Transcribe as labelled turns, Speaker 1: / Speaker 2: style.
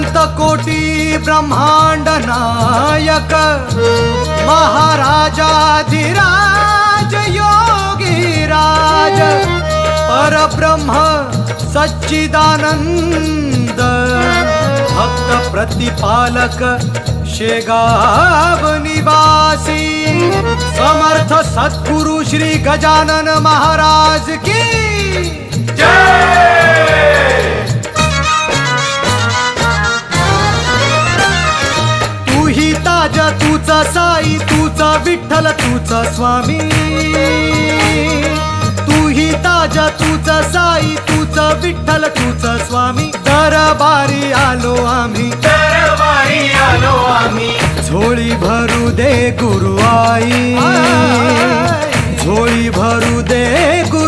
Speaker 1: अनंत कोटी ब्रह्मांड नायक महाराजाधिराज योगी राज परब्रह्म सच्चिदानंद भक्त प्रतिपालक शेगाव निवासी समर्थ सद्गुरु श्री गजानन महाराज की जय। तू ही ताज तूचा साई तूचा विठ्ठल तूचा स्वामी तू ही ताज तूचा साई तूचा विठ्ठल तूचा स्वामी दरबारी आलो आम्ही झोळी भरू दे गुरु आई झोळी भरू दे गुरु